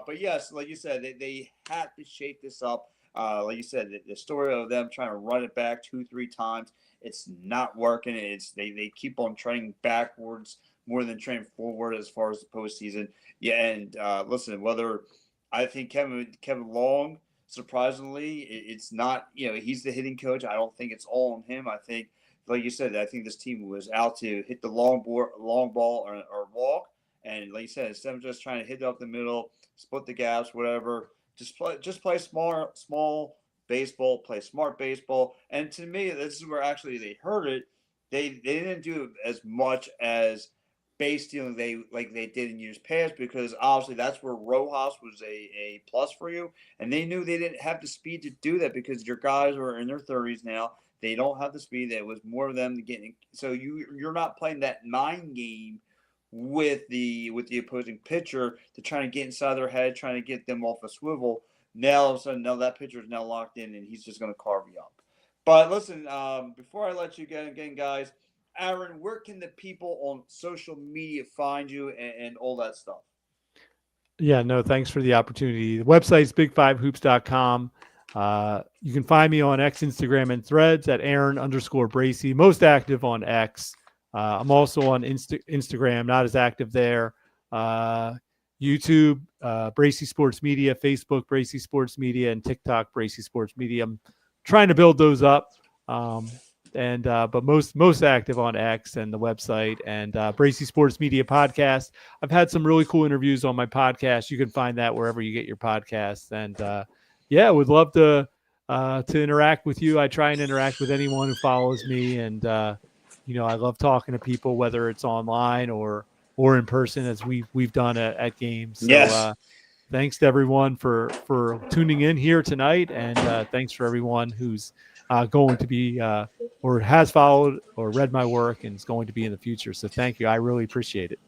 But yes, like you said, they had to shake this up. Like you said, the story of them trying to run it back 2-3 times, it's not working. They keep on trending backwards more than trending forward as far as the postseason. Yeah, and listen, whether I think Kevin Long, surprisingly, it's not, he's the hitting coach. I don't think it's all on him. I think, like you said, I think this team was out to hit the long ball or walk. And like you said, instead of just trying to hit it up the middle, split the gaps, whatever, just play small baseball, play smart baseball. And to me, this is where actually they hurt it. They didn't do as much as base stealing they did in years past, because obviously that's where Rojas was a plus for you, and they knew they didn't have the speed to do that because your guys are in their 30s now. They don't have the speed. It was more of them getting, so you're not playing that 9 game with the opposing pitcher to try to get inside their head, trying to get them off a swivel. Now all of a sudden, now that pitcher is now locked in, and he's just going to carve you up. But listen, before I let you get again, guys, Aaron, where can the people on social media find you and all that stuff? Yeah, no, thanks for the opportunity. The website's big5hoops.com. You can find me on X, Instagram, and Threads at Aaron_Bracey, most active on X. I'm also on Instagram, not as active there. YouTube, Bracy Sports Media, Facebook, Bracy Sports Media, and TikTok, Bracy Sports Media. I'm trying to build those up. But most active on X and the website and Bracy Sports Media podcast. I've had some really cool interviews on my podcast. You can find that wherever you get your podcasts. And would love to interact with you. I try and interact with anyone who follows me, and I love talking to people, whether it's online or in person, as we've done at games. So Yes. thanks to everyone for tuning in here tonight, and thanks for everyone who's going to be or has followed or read my work and is going to be in the future. So thank you. I really appreciate it.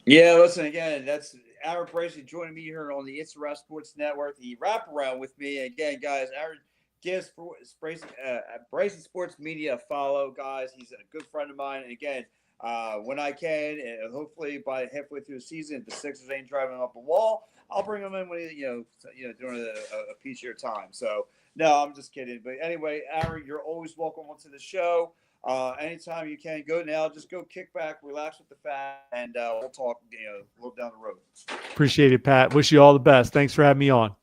Yeah, listen, again, that's Aaron Bracy joining me here on the It's the Wrap Sports Network, the Wraparound with me. Again, guys, Aaron gives Bracy Sports Media a follow, guys. He's a good friend of mine. And again, when I can, and hopefully by halfway through the season, if the Sixers ain't driving up a wall, I'll bring him in when during a piece of your time. So no, I'm just kidding. But anyway, Aaron, you're always welcome onto the show. Anytime you can, go now. Just go kick back, relax with the fam, and we'll talk. A little down the road. Appreciate it, Pat. Wish you all the best. Thanks for having me on.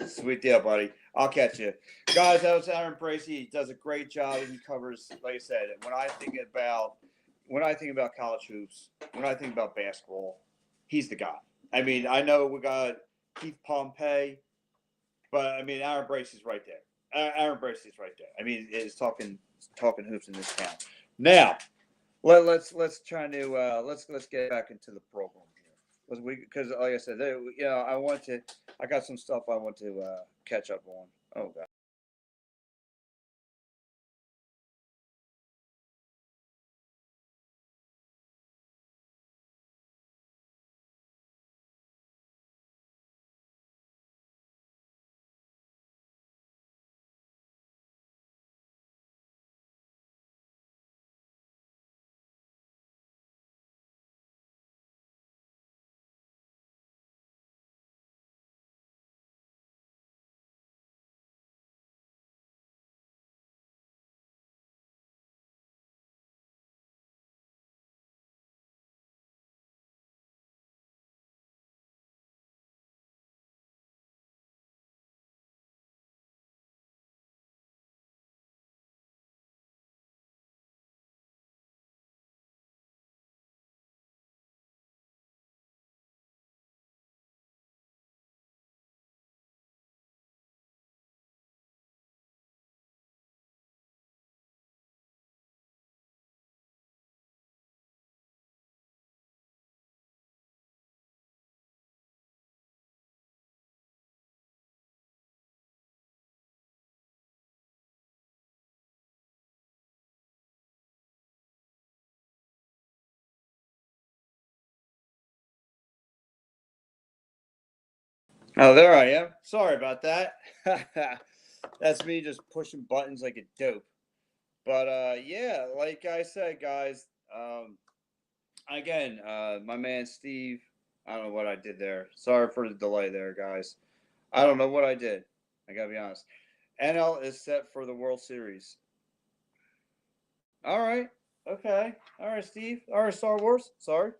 Sweet deal, buddy. I'll catch you, guys. That was Aaron Bracy. He does a great job. He covers, like I said, when I think about college hoops, when I think about basketball, he's the guy. I mean, I know we got Keith Pompey, but I mean, Aaron Bracy's right there. Aaron Bracy's right there. I mean, it's talking hoops in this town. Now, let's try to let's get back into the program here, because like I said, I got some stuff I want to catch up on. Oh God. Oh, there I am. Sorry about that. That's me just pushing buttons like a dope. But yeah, like I said, guys. Again, my man Steve. I don't know what I did there. Sorry for the delay there, guys. I don't know what I did. I gotta be honest. NL is set for the World Series. All right. Okay. All right, Steve. All right, Star Wars. Sorry.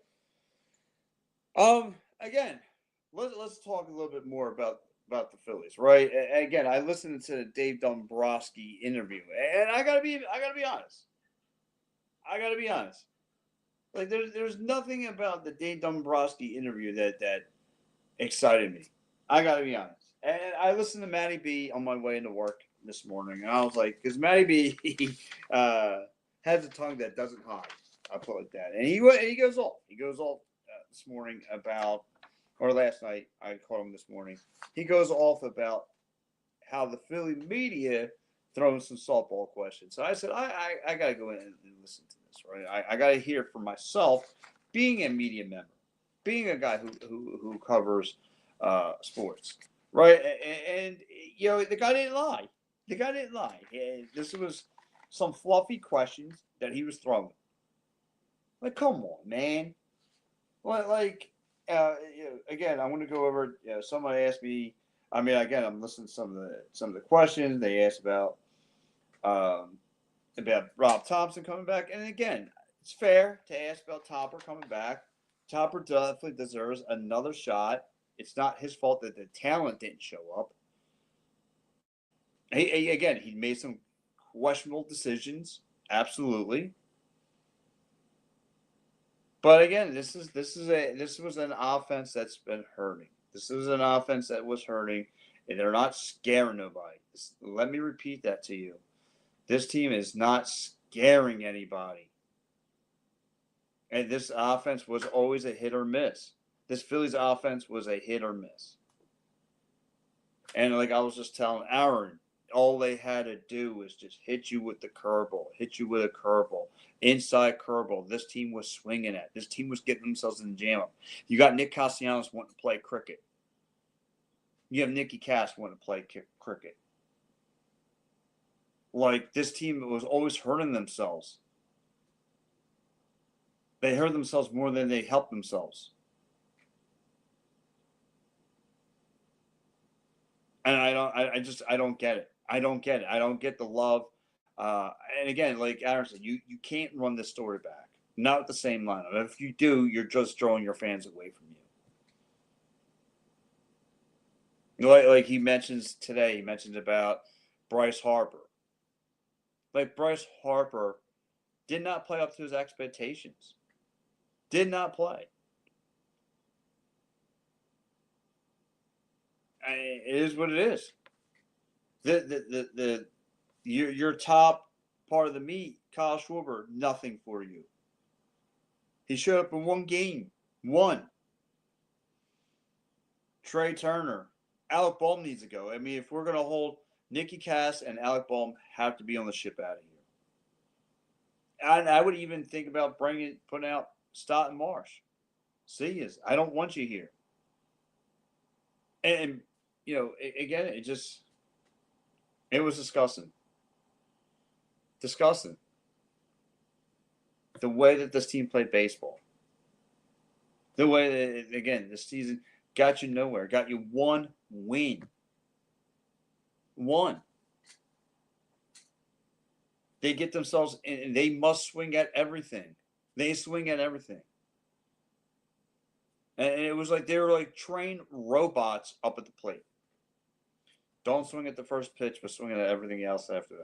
Again, let's talk a little bit more about the Phillies, right? And again, I listened to the Dave Dombrowski interview, and I gotta be honest. I gotta be honest. Like there's nothing about the Dave Dombrowski interview that excited me. I gotta be honest. And I listened to Matty B on my way into work this morning, and I was like, because Matty B has a tongue that doesn't hide. I'll put it like that. And he goes off. He goes off this morning about, or last night. I called him this morning. He goes off about how the Philly media throwing some softball questions. So I said, I got to go in and listen to this, right? I got to hear for myself, being a media member, being a guy who covers sports, right? And the guy didn't lie. The guy didn't lie. This was some fluffy questions that he was throwing. Like, come on, man. Like, again, I want to go over. Somebody asked me. I mean, again, I'm listening to some of the questions they asked about Rob Thompson coming back, and again, it's fair to ask about Topper coming back. Topper definitely deserves another shot. It's not his fault that the talent didn't show up. Again, he made some questionable decisions, absolutely. But again, this was an offense that's been hurting. This was an offense that was hurting, and they're not scaring nobody. Let me repeat that to you. This team is not scaring anybody. And this offense was always a hit or miss. This Phillies offense was a hit or miss. And like I was just telling Aaron, all they had to do was just hit you with the curveball, hit you with a curveball, inside curveball. This team was swinging at. This team was getting themselves in the jam up. You got Nick Castellanos wanting to play cricket. You have Nicky Cass wanting to play cricket. Like, this team was always hurting themselves. They hurt themselves more than they helped themselves. And I don't get it. I don't get it. I don't get the love. And again, like Aaron said, you can't run this story back. Not with the same lineup. If you do, you're just drawing your fans away from you. Like he mentions today, he mentions about Bryce Harper. Like, Bryce Harper did not play up to his expectations. Did not play. It is what it is. Your top part of the meat, Kyle Schwarber, nothing for you. He showed up in one game. One. Trey Turner. Alec Bohm needs to go. I mean, if we're going to hold Nicky Cass and Alec Bohm have to be on the ship out of here. And I would even think about putting out Stott and Marsh. See yous. I don't want you here. And you know, again, it was disgusting. Disgusting. The way that this team played baseball. The way that, again, this season got you nowhere. Got you one win. One. They get themselves in, and they must swing at everything. They swing at everything. And it was like they were like trained robots up at the plate. Don't swing at the first pitch, but swing at everything else after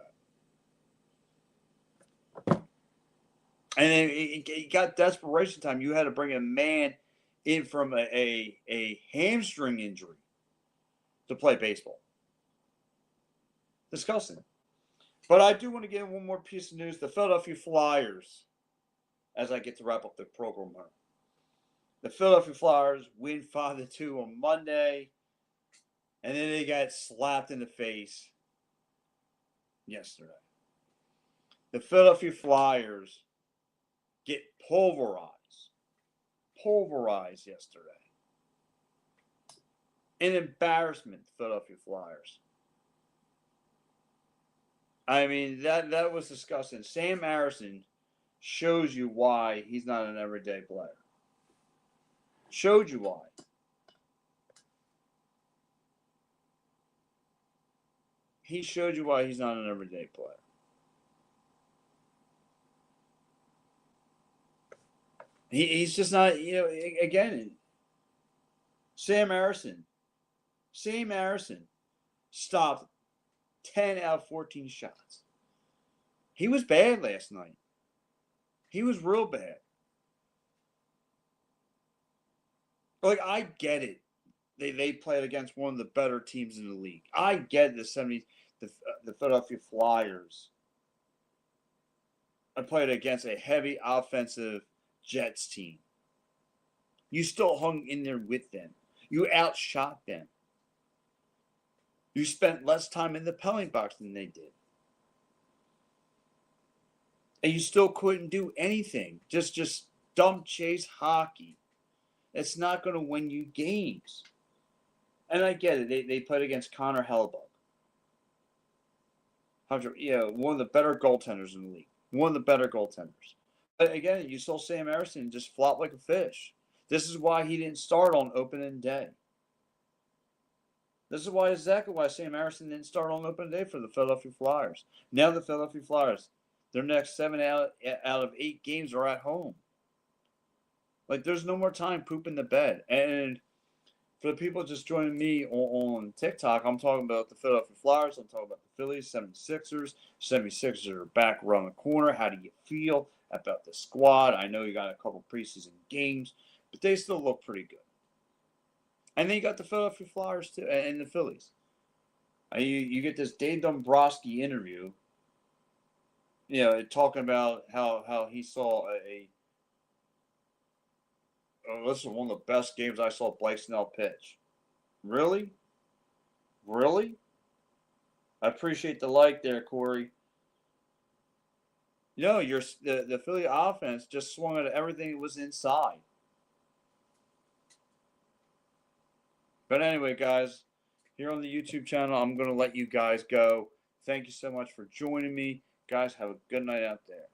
that. And it got desperation time. You had to bring a man in from a hamstring injury to play baseball. Disgusting. But I do want to get one more piece of news. The Philadelphia Flyers, as I get to wrap up the program here. The Philadelphia Flyers win 5-2 on Monday, and then they got slapped in the face yesterday. The Philadelphia Flyers get pulverized yesterday. An embarrassment, Philadelphia Flyers. I mean, that was disgusting. Sam Harrison shows you why he's not an everyday player. Showed you why. He showed you why he's not an everyday player. He's just not, you know, again, Sam Harrison stopped 10 out of 14 shots. He was bad last night. He was real bad. Like, I get it. They played against one of the better teams in the league. I get the Philadelphia Flyers. I played against a heavy offensive Jets team. You still hung in there with them. You outshot them. You spent less time in the penalty box than they did. And you still couldn't do anything. Just dump chase hockey. It's not going to win you games. And I get it. They played against Connor Hellebuyck. One of the better goaltenders in the league. One of the better goaltenders. But again, you saw Sam Harrison just flop like a fish. This is why he didn't start on opening day. This is why exactly why Sam Harrison didn't start on opening day for the Philadelphia Flyers. Now the Philadelphia Flyers, their next 7 out of 8 games are at home. Like, there's no more time pooping the bed. And for the people just joining me on TikTok, I'm talking about the Philadelphia Flyers. I'm talking about the Phillies, 76ers. 76ers are back around the corner. How do you feel about the squad? I know you got a couple preseason games, but they still look pretty good. And then you got the Philadelphia Flyers too, and the Phillies. You get this Dave Dombrowski interview, talking about how he saw this is one of the best games I saw Blake Snell pitch. Really? Really? I appreciate the like there, Corey. The Philly offense just swung at everything that was inside. But anyway, guys, here on the YouTube channel, I'm going to let you guys go. Thank you so much for joining me. Guys, have a good night out there.